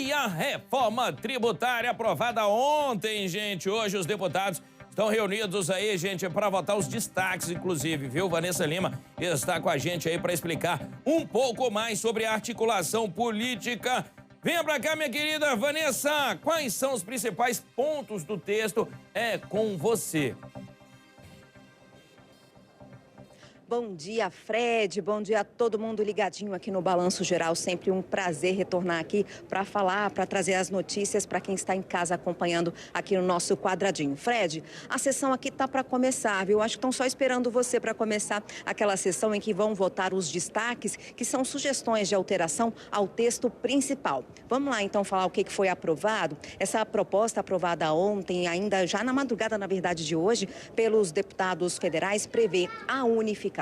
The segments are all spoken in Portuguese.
E a reforma tributária aprovada ontem, gente. Hoje os deputados estão reunidos aí, gente, para votar os destaques, inclusive, viu? Vanessa Lima está com a gente aí para explicar um pouco mais sobre a articulação política. Venha pra cá, minha querida Vanessa. Quais são os principais pontos do texto? É com você. Bom dia, Fred. Bom dia a todo mundo ligadinho aqui no Balanço Geral. Sempre um prazer retornar aqui para falar, para trazer as notícias para quem está em casa acompanhando aqui no nosso quadradinho. Fred, a sessão aqui tá para começar, viu? Acho que estão só esperando você para começar aquela sessão em que vão votar os destaques, que são sugestões de alteração ao texto principal. Vamos lá, então, falar o que foi aprovado. Essa proposta aprovada ontem, ainda já na madrugada, na verdade, de hoje, pelos deputados federais, prevê a unificação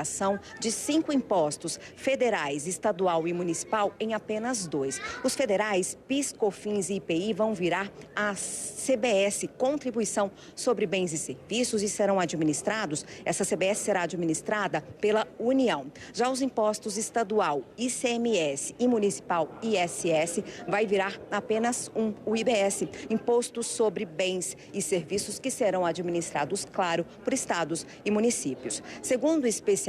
de 5 impostos federais, estadual e municipal em apenas 2. Os federais, PIS, COFINS e IPI, vão virar a CBS, Contribuição sobre Bens e Serviços, e serão administrados, essa CBS será administrada pela União. Já os impostos estadual, ICMS, e municipal, ISS, vai virar apenas o IBS, Imposto sobre Bens e Serviços, que serão administrados, claro, por estados e municípios. Segundo especialistas,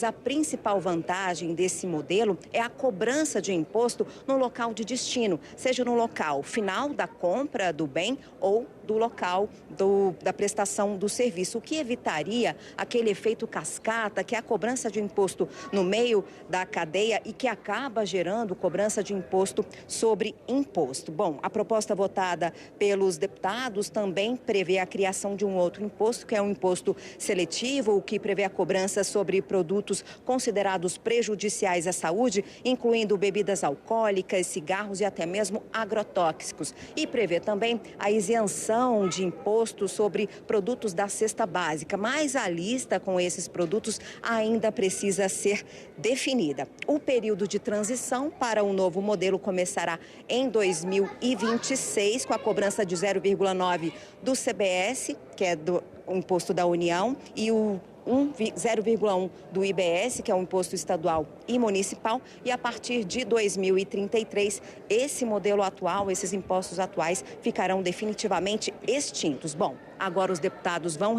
a principal vantagem desse modelo é a cobrança de imposto no local de destino, seja no local final da compra do bem ou do local da prestação do serviço, o que evitaria aquele efeito cascata, que é a cobrança de imposto no meio da cadeia e que acaba gerando cobrança de imposto sobre imposto. Bom, a proposta votada pelos deputados também prevê a criação de um outro imposto, que é um imposto seletivo, o que prevê a cobrança sobre produtos considerados prejudiciais à saúde, incluindo bebidas alcoólicas, cigarros e até mesmo agrotóxicos. E prevê também a isenção de imposto sobre produtos da cesta básica, mas a lista com esses produtos ainda precisa ser definida. O período de transição para o novo modelo começará em 2026, com a cobrança de 0,9 do CBS, que é do imposto da União, e o 0,1 do IBS, que é o imposto estadual e municipal, e a partir de 2033, esse modelo atual, esses impostos atuais ficarão definitivamente extintos. Bom, agora os deputados vão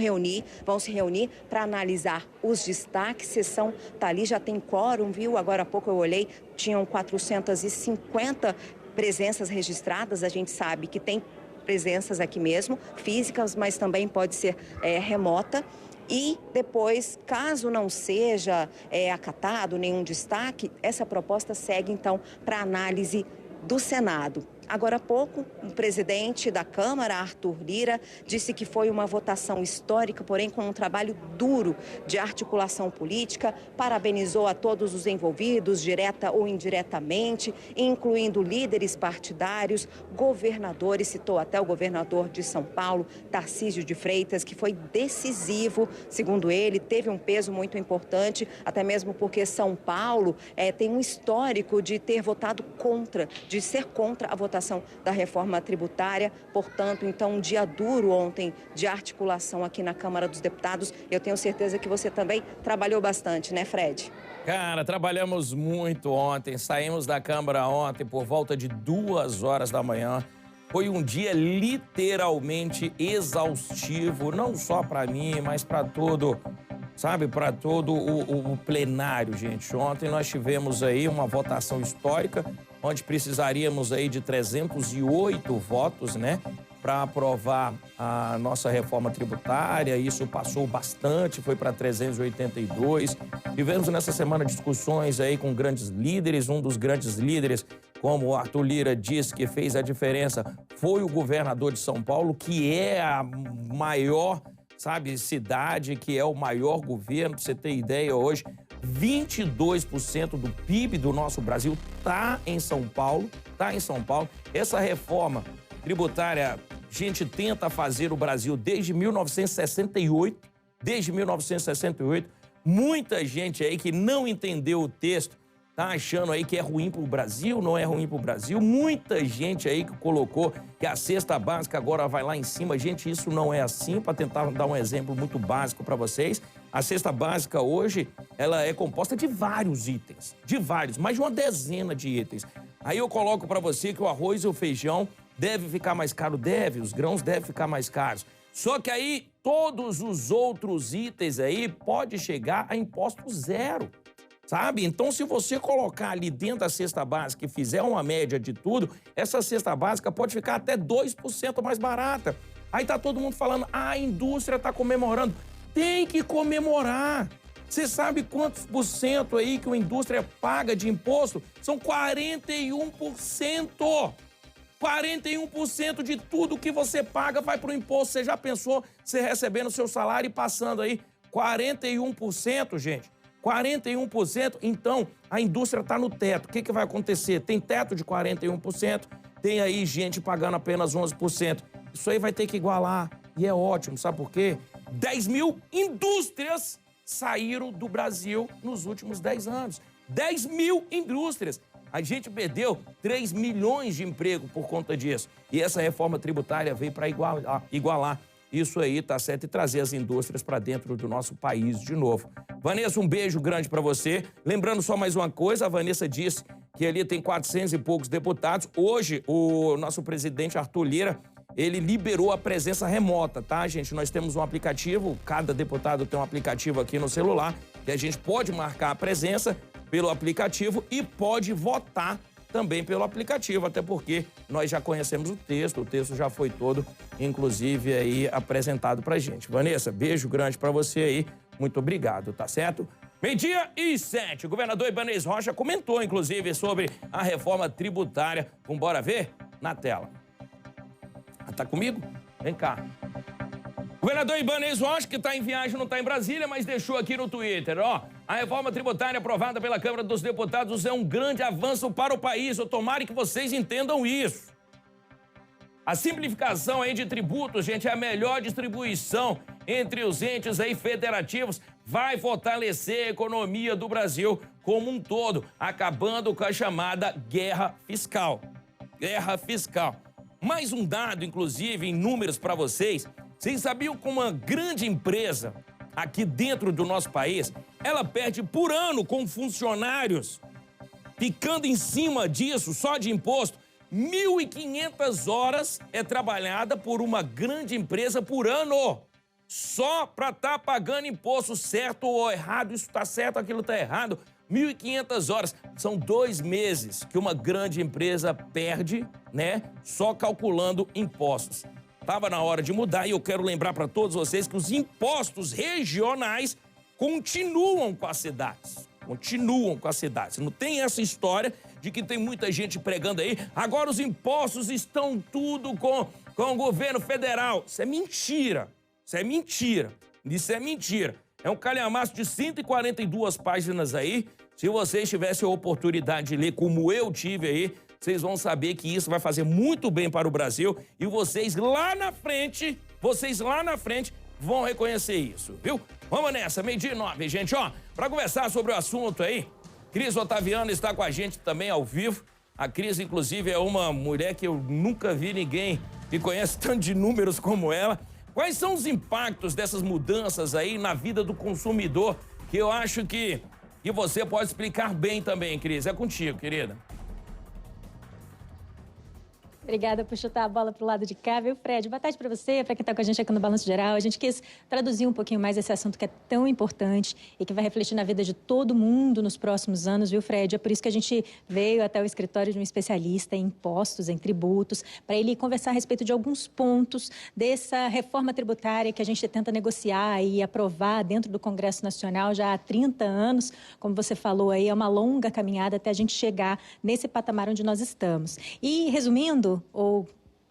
se reunir para analisar os destaques. Sessão tá ali, já tem quórum, viu? Agora há pouco eu olhei, tinham 450 presenças registradas. A gente sabe que tem presenças aqui mesmo, físicas, mas também pode ser remota. E depois, caso não seja acatado nenhum destaque, essa proposta segue, então, para análise do Senado. Agora há pouco, o presidente da Câmara, Arthur Lira, disse que foi uma votação histórica, porém com um trabalho duro de articulação política, parabenizou a todos os envolvidos, direta ou indiretamente, incluindo líderes partidários, governadores, citou até o governador de São Paulo, Tarcísio de Freitas, que foi decisivo, segundo ele, teve um peso muito importante, até mesmo porque São Paulo tem um histórico de ter votado contra, de ser contra a votação da reforma tributária. Portanto, então, um dia duro ontem de articulação aqui na Câmara dos Deputados. Eu tenho certeza que você também trabalhou bastante, né, Fred? Cara, trabalhamos muito ontem, saímos da Câmara ontem por volta de 2 horas da manhã. Foi um dia literalmente exaustivo, não só para mim, mas para todo, sabe, para todo o plenário, gente. Ontem nós tivemos aí uma votação histórica, onde precisaríamos aí de 308 votos, né, para aprovar a nossa reforma tributária. Isso passou bastante, foi para 382. Tivemos nessa semana discussões aí com grandes líderes. Um dos grandes líderes, como o Arthur Lira disse, que fez a diferença, foi o governador de São Paulo, que é a maior, sabe, cidade, que é o maior governo. Pra você ter ideia, hoje 22% do PIB do nosso Brasil está em São Paulo, Essa reforma tributária, a gente tenta fazer o Brasil desde 1968, Muita gente aí que não entendeu o texto tá achando aí que é ruim para o Brasil, não é ruim para o Brasil. Muita gente aí que colocou que a cesta básica agora vai lá em cima. Gente, isso não é assim. Para tentar dar um exemplo muito básico para vocês, a cesta básica hoje, ela é composta de vários itens, mais de uma dezena de itens. Aí eu coloco para você que o arroz e o feijão deve ficar mais caro, os grãos devem ficar mais caros. Só que aí todos os outros itens aí pode chegar a imposto zero, sabe? Então se você colocar ali dentro da cesta básica e fizer uma média de tudo, essa cesta básica pode ficar até 2% mais barata. Aí tá todo mundo falando, a indústria tá comemorando. Tem que comemorar. Você sabe quantos por cento aí que a indústria paga de imposto? São 41%. 41% de tudo que você paga vai para o imposto. Você já pensou você recebendo seu salário e passando aí 41%, gente? 41%. Então, a indústria está no teto. O que vai acontecer? Tem teto de 41%, tem aí gente pagando apenas 11%. Isso aí vai ter que igualar. E é ótimo, sabe por quê? 10 mil indústrias saíram do Brasil nos últimos 10 anos. 10 mil indústrias. A gente perdeu 3 milhões de emprego por conta disso. E essa reforma tributária veio para igualar isso aí, tá certo? E trazer as indústrias para dentro do nosso país de novo. Vanessa, um beijo grande para você. Lembrando só mais uma coisa, a Vanessa disse que ali tem 400 e poucos deputados. Hoje, o nosso presidente Arthur Lira, ele liberou a presença remota, tá, gente? Nós temos um aplicativo, cada deputado tem um aplicativo aqui no celular, que a gente pode marcar a presença pelo aplicativo e pode votar também pelo aplicativo, até porque nós já conhecemos o texto já foi todo, inclusive, aí apresentado pra gente. Vanessa, beijo grande pra você aí, muito obrigado, tá certo? 12h07, o governador Ibanez Rocha comentou, inclusive, sobre a reforma tributária. Vambora ver? Na tela. Tá comigo? Vem cá. O governador Ibanez Rocha, que está em viagem, não está em Brasília, mas deixou aqui no Twitter, ó. A reforma tributária aprovada pela Câmara dos Deputados é um grande avanço para o país. Eu tomara que vocês entendam isso. A simplificação aí de tributos, gente, é a melhor distribuição entre os entes aí federativos. Vai fortalecer a economia do Brasil como um todo, acabando com a chamada guerra fiscal. Guerra fiscal. Mais um dado, inclusive, em números para vocês. Vocês sabiam que uma grande empresa aqui dentro do nosso país, ela perde por ano com funcionários, ficando em cima disso, só de imposto, 1.500 horas é trabalhada por uma grande empresa por ano, só para estar pagando imposto, certo ou errado, isso está certo, aquilo está errado. 1.500 horas, são 2 meses que uma grande empresa perde, né, só calculando impostos. Estava na hora de mudar e eu quero lembrar para todos vocês que os impostos regionais continuam com as cidades. Continuam com as cidades. Não tem essa história de que tem muita gente pregando aí, agora os impostos estão tudo com o governo federal. Isso é mentira. Isso é mentira. Isso é mentira. É um calhamaço de 142 páginas aí. Se vocês tivessem a oportunidade de ler como eu tive aí, vocês vão saber que isso vai fazer muito bem para o Brasil e vocês lá na frente vão reconhecer isso, viu? Vamos nessa, 12h09, gente, ó. Para conversar sobre o assunto aí, Cris Otaviano está com a gente também ao vivo. A Cris, inclusive, é uma mulher que eu nunca vi ninguém que conhece tanto de números como ela. Quais são os impactos dessas mudanças aí na vida do consumidor, que eu acho que você pode explicar bem também, Cris. É contigo, querida. Obrigada por chutar a bola para o lado de cá, viu, Fred? Boa tarde para você, para quem está com a gente aqui no Balanço Geral. A gente quis traduzir um pouquinho mais esse assunto que é tão importante e que vai refletir na vida de todo mundo nos próximos anos, viu, Fred? É por isso que a gente veio até o escritório de um especialista em impostos, em tributos, para ele conversar a respeito de alguns pontos dessa reforma tributária que a gente tenta negociar e aprovar dentro do Congresso Nacional já há 30 anos. Como você falou aí, é uma longa caminhada até a gente chegar nesse patamar onde nós estamos. E, resumindo, ou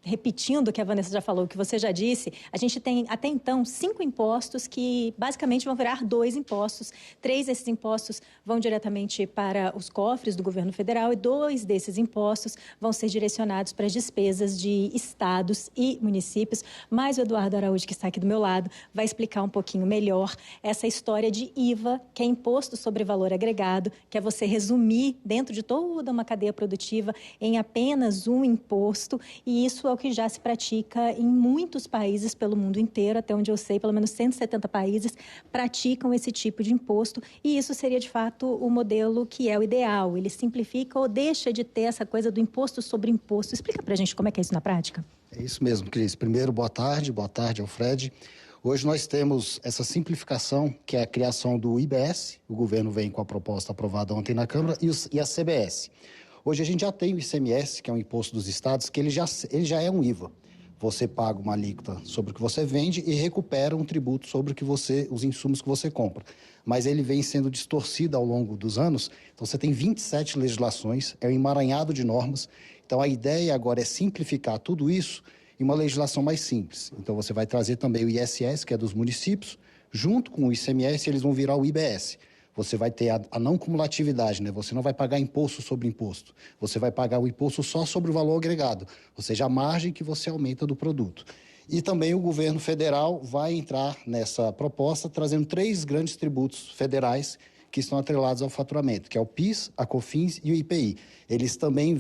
repetindo o que a Vanessa já falou, o que você já disse, a gente tem até então 5 impostos que basicamente vão virar 2 impostos. 3 desses impostos vão diretamente para os cofres do governo federal e 2 desses impostos vão ser direcionados para as despesas de estados e municípios. Mas o Eduardo Araújo, que está aqui do meu lado, vai explicar um pouquinho melhor essa história de IVA, que é Imposto sobre Valor Agregado, que é você resumir dentro de toda uma cadeia produtiva em apenas um imposto, e isso ao que já se pratica em muitos países pelo mundo inteiro, até onde eu sei, pelo menos 170 países praticam esse tipo de imposto, e isso seria, de fato, o modelo que é o ideal. Ele simplifica ou deixa de ter essa coisa do imposto sobre imposto. Explica pra gente como é que é isso na prática. É isso mesmo, Cris. Primeiro, boa tarde Alfred. Hoje nós temos essa simplificação, que é a criação do IBS, o governo vem com a proposta aprovada ontem na Câmara, e a CBS. Hoje a gente já tem o ICMS, que é um imposto dos estados, que ele já é um IVA. Você paga uma alíquota sobre o que você vende e recupera um tributo sobre os insumos que você compra. Mas ele vem sendo distorcido ao longo dos anos, então você tem 27 legislações, é um emaranhado de normas. Então a ideia agora é simplificar tudo isso em uma legislação mais simples. Então você vai trazer também o ISS, que é dos municípios, junto com o ICMS, eles vão virar o IBS. Você vai ter a não cumulatividade, né? Você não vai pagar imposto sobre imposto. Você vai pagar o imposto só sobre o valor agregado, ou seja, a margem que você aumenta do produto. E também o governo federal vai entrar nessa proposta trazendo 3 grandes tributos federais que estão atrelados ao faturamento, que é o PIS, a COFINS e o IPI. Eles também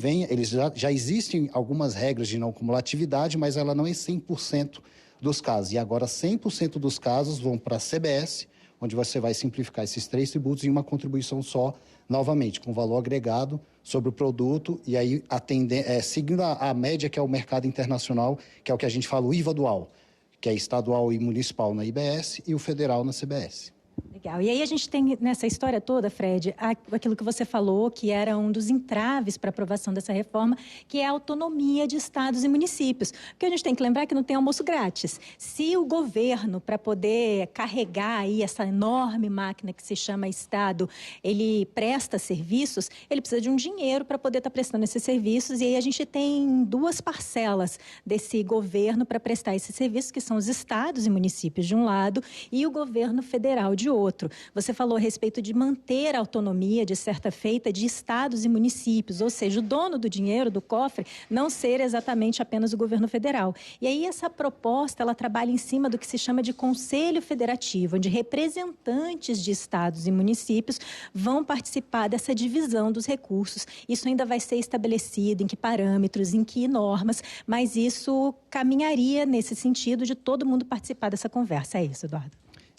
já existem algumas regras de não cumulatividade, mas ela não é 100% dos casos. E agora 100% dos casos vão para a CBS, onde você vai simplificar esses 3 tributos em uma contribuição só, novamente, com valor agregado sobre o produto, e aí seguindo a média, que é o mercado internacional, que é o que a gente fala, o IVA dual, que é estadual e municipal na IBS e o federal na CBS. Legal. E aí a gente tem nessa história toda, Fred, aquilo que você falou, que era um dos entraves para a aprovação dessa reforma, que é a autonomia de estados e municípios. Porque a gente tem que lembrar que não tem almoço grátis. Se o governo, para poder carregar aí essa enorme máquina que se chama Estado, ele presta serviços, ele precisa de um dinheiro para poder estar prestando esses serviços. E aí a gente tem 2 parcelas desse governo para prestar esses serviços, que são os estados e municípios de um lado e o governo federal de outro. Você falou a respeito de manter a autonomia, de certa feita, de estados e municípios, ou seja, o dono do dinheiro, do cofre, não ser exatamente apenas o governo federal. E aí essa proposta, ela trabalha em cima do que se chama de Conselho Federativo, onde representantes de estados e municípios vão participar dessa divisão dos recursos. Isso ainda vai ser estabelecido, em que parâmetros, em que normas, mas isso caminharia nesse sentido de todo mundo participar dessa conversa. É isso, Eduardo?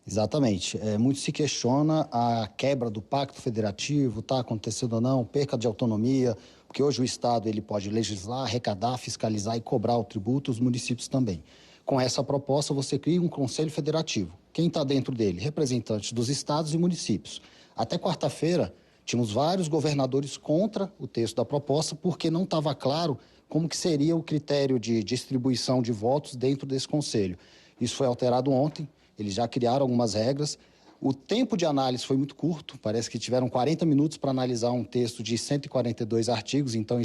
Exatamente. Muito se questiona a quebra do pacto federativo, está acontecendo ou não, perca de autonomia, porque hoje o Estado ele pode legislar, arrecadar, fiscalizar e cobrar o tributo, os municípios também. Com essa proposta, você cria um Conselho Federativo. Quem está dentro dele? Representantes dos estados e municípios. Até quarta-feira, tínhamos vários governadores contra o texto da proposta, porque não estava claro como que seria o critério de distribuição de votos dentro desse conselho. Isso foi alterado ontem. Eles já criaram algumas regras. O tempo de análise foi muito curto, parece que tiveram 40 minutos para analisar um texto de 142 artigos, então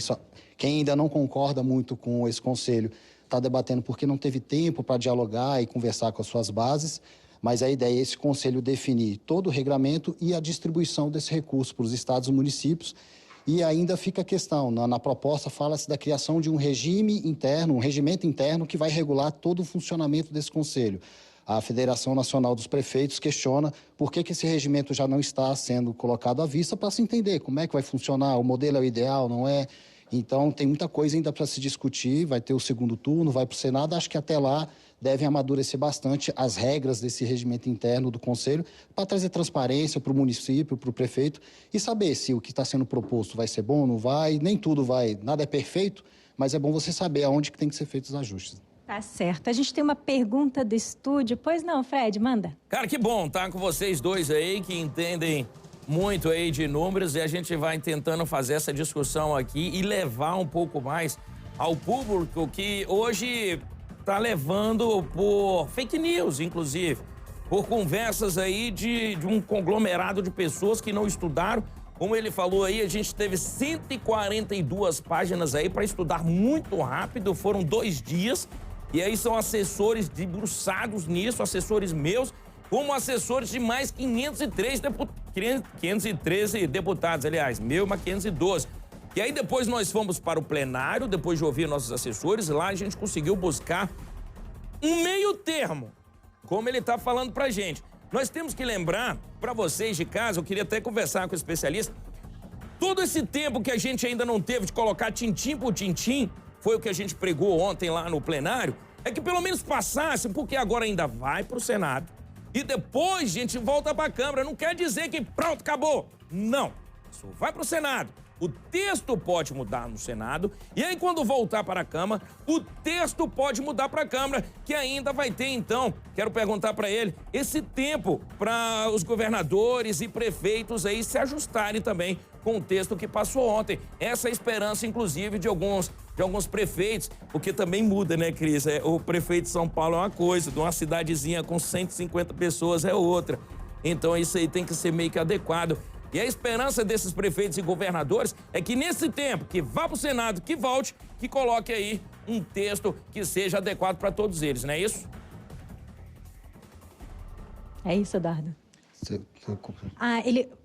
quem ainda não concorda muito com esse conselho está debatendo porque não teve tempo para dialogar e conversar com as suas bases, mas a ideia é esse conselho definir todo o regramento e a distribuição desse recurso para os estados e municípios. E ainda fica a questão, na proposta fala-se da criação de um regime interno, um regimento interno que vai regular todo o funcionamento desse conselho. A Federação Nacional dos Prefeitos questiona por que esse regimento já não está sendo colocado à vista para se entender como é que vai funcionar, o modelo é o ideal, não é? Então, tem muita coisa ainda para se discutir, vai ter o segundo turno, vai para o Senado, acho que até lá devem amadurecer bastante as regras desse regimento interno do Conselho para trazer transparência para o município, para o prefeito e saber se o que está sendo proposto vai ser bom, não vai, nem tudo vai, nada é perfeito, mas é bom você saber aonde que tem que ser feitos os ajustes. Tá certo. A gente tem uma pergunta do estúdio. Pois não, Fred, manda. Cara, que bom estar com vocês dois aí que entendem muito aí de números e a gente vai tentando fazer essa discussão aqui e levar um pouco mais ao público que hoje está levando por fake news, inclusive, por conversas aí de um conglomerado de pessoas que não estudaram. Como ele falou aí, a gente teve 142 páginas aí para estudar muito rápido, foram 2 dias. E aí são assessores debruçados nisso, assessores meus, como assessores de mais 513 deputados, aliás, meu, mas 512. E aí depois nós fomos para o plenário, depois de ouvir nossos assessores, lá a gente conseguiu buscar um meio termo, como ele está falando pra gente. Nós temos que lembrar, para vocês de casa, eu queria até conversar com o especialista, todo esse tempo que a gente ainda não teve de colocar tintim por tintim, foi o que a gente pregou ontem lá no plenário, é que pelo menos passasse, porque agora ainda vai para o Senado e depois a gente volta para a Câmara. Não quer dizer que pronto, acabou. Não, isso vai para o Senado. O texto pode mudar no Senado e aí quando voltar para a Câmara, o texto pode mudar para a Câmara, que ainda vai ter então, quero perguntar para ele, esse tempo para os governadores e prefeitos aí se ajustarem também com o texto que passou ontem. Essa é a esperança, inclusive, de alguns prefeitos, porque também muda, né, Cris? O prefeito de São Paulo é uma coisa, de uma cidadezinha com 150 pessoas é outra. Então isso aí tem que ser meio que adequado. E a esperança desses prefeitos e governadores é que nesse tempo, que vá para o Senado, que volte, que coloque aí um texto que seja adequado para todos eles, não é isso? É isso, Eduardo.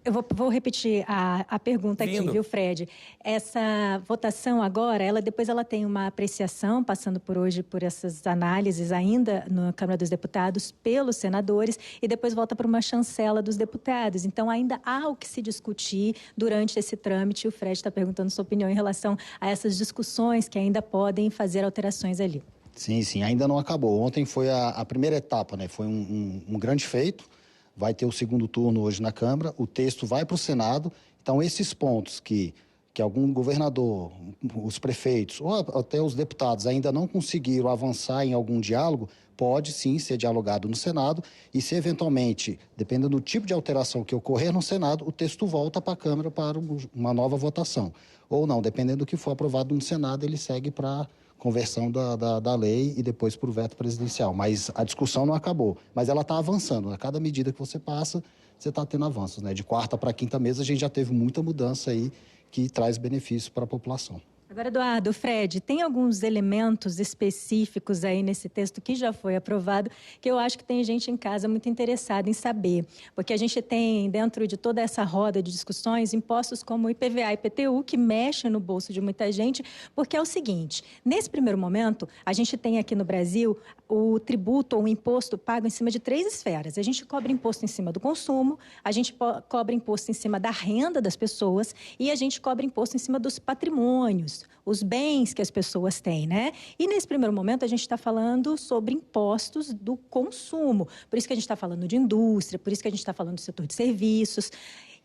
Eu vou repetir a pergunta aqui, viu, Fred? Essa votação agora, depois ela tem uma apreciação, passando por hoje por essas análises ainda na Câmara dos Deputados pelos senadores e depois volta para uma chancela dos deputados. Então, ainda há o que se discutir durante esse trâmite. O Fred está perguntando sua opinião em relação a essas discussões que ainda podem fazer alterações ali. Sim, ainda não acabou. Ontem foi a primeira etapa, né? Foi um grande feito. Vai ter o segundo turno hoje na Câmara, o texto vai para o Senado. Então, esses pontos que algum governador, os prefeitos ou até os deputados ainda não conseguiram avançar em algum diálogo, pode sim ser dialogado no Senado e se eventualmente, dependendo do tipo de alteração que ocorrer no Senado, o texto volta para a Câmara para uma nova votação. Ou não, dependendo do que for aprovado no Senado, ele segue para conversão da lei e depois para o veto presidencial. Mas a discussão não acabou, mas ela está avançando. A cada medida que você passa, você está tendo avanços, né? De quarta para quinta mesa, a gente já teve muita mudança aí que traz benefício para a população. Agora, Eduardo, Fred, tem alguns elementos específicos aí nesse texto que já foi aprovado que eu acho que tem gente em casa muito interessada em saber. Porque a gente tem, dentro de toda essa roda de discussões, impostos como IPVA e IPTU, que mexem no bolso de muita gente, porque é o seguinte, nesse primeiro momento, a gente tem aqui no Brasil o tributo ou o imposto pago em cima de 3 esferas. A gente cobra imposto em cima do consumo, a gente cobra imposto em cima da renda das pessoas e a gente cobra imposto em cima dos patrimônios, os bens que as pessoas têm, né? E nesse primeiro momento a gente está falando sobre impostos do consumo. Por isso que a gente está falando de indústria, por isso que a gente está falando do setor de serviços.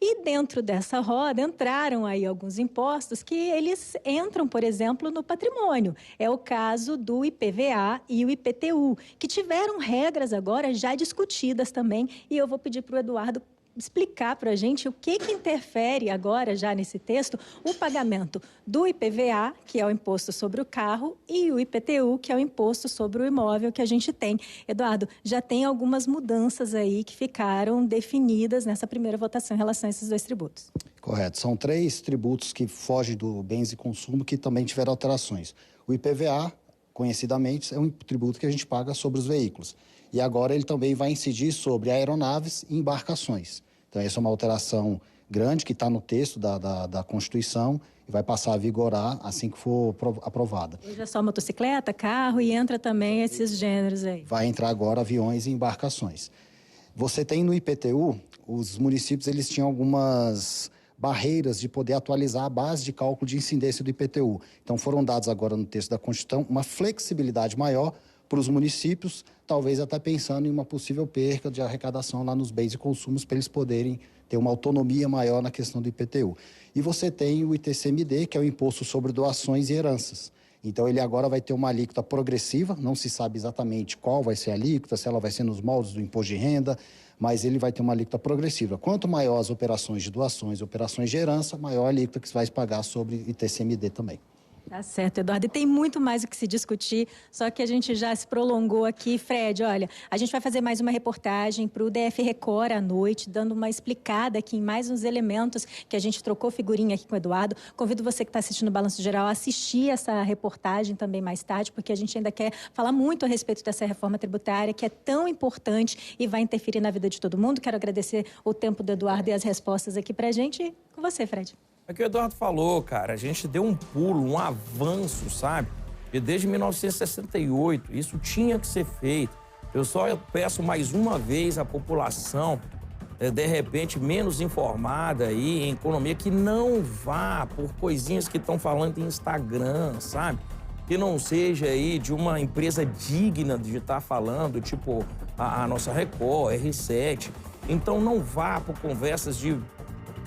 E dentro dessa roda entraram aí alguns impostos que eles entram, por exemplo, no patrimônio. É o caso do IPVA e o IPTU, que tiveram regras agora já discutidas também. E eu vou pedir para o Eduardo explicar para a gente o que interfere agora, já nesse texto, o pagamento do IPVA, que é o imposto sobre o carro, e o IPTU, que é o imposto sobre o imóvel que a gente tem. Eduardo, já tem algumas mudanças aí que ficaram definidas nessa primeira votação em relação a esses 2 tributos. Correto. São 3 tributos que fogem do bens e consumo que também tiveram alterações. O IPVA, conhecidamente, é um tributo que a gente paga sobre os veículos. E agora ele também vai incidir sobre aeronaves e embarcações. Então, essa é uma alteração grande que está no texto da Constituição e vai passar a vigorar assim que for aprovada. Hoje é só motocicleta, carro e entra também esses gêneros aí. Vai entrar agora aviões e embarcações. Você tem no IPTU, os municípios eles tinham algumas barreiras de poder atualizar a base de cálculo de incidência do IPTU. Então, foram dados agora no texto da Constituição uma flexibilidade maior para os municípios, talvez até pensando em uma possível perca de arrecadação lá nos bens e consumos para eles poderem ter uma autonomia maior na questão do IPTU. E você tem o ITCMD, que é o Imposto sobre Doações e Heranças. Então, ele agora vai ter uma alíquota progressiva, não se sabe exatamente qual vai ser a alíquota, se ela vai ser nos moldes do imposto de renda, mas ele vai ter uma alíquota progressiva. Quanto maior as operações de doações e operações de herança, maior a alíquota que se vai pagar sobre ITCMD também. Tá certo, Eduardo. E tem muito mais o que se discutir, só que a gente já se prolongou aqui. Fred, olha, a gente vai fazer mais uma reportagem para o DF Record à noite, dando uma explicada aqui em mais uns elementos que a gente trocou figurinha aqui com o Eduardo. Convido você que está assistindo o Balanço Geral a assistir essa reportagem também mais tarde, porque a gente ainda quer falar muito a respeito dessa reforma tributária, que é tão importante e vai interferir na vida de todo mundo. Quero agradecer o tempo do Eduardo e as respostas aqui para a gente. E com você, Fred. É que o Eduardo falou, cara, a gente deu um pulo, um avanço, sabe? E desde 1968, isso tinha que ser feito. Eu só peço mais uma vez à população, de repente, menos informada aí em economia, que não vá por coisinhas que estão falando em Instagram, sabe? que não seja aí de uma empresa digna de estar falando, tipo a nossa Record, R7. Então não vá por conversas de,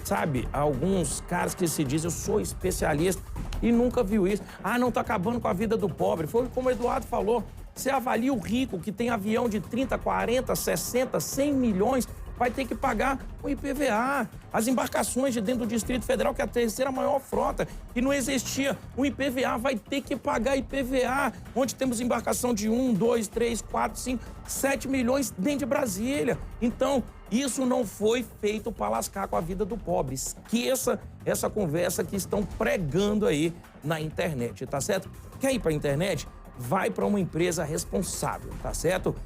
sabe, alguns caras que se dizem, eu sou especialista e nunca viu isso. Ah, não, tá acabando com a vida do pobre. Foi como o Eduardo falou, você avalia o rico que tem avião de 30, 40, 60, 100 milhões, vai ter que pagar o IPVA. As embarcações de dentro do Distrito Federal, que é a terceira maior frota, e não existia o IPVA, vai ter que pagar IPVA, onde temos embarcação de 1, 2, 3, 4, 5, 7 milhões dentro de Brasília. Então, isso não foi feito para lascar com a vida do pobre. Esqueça essa conversa que estão pregando aí na internet, tá certo? Quer ir para a internet? Vai para uma empresa responsável, tá certo?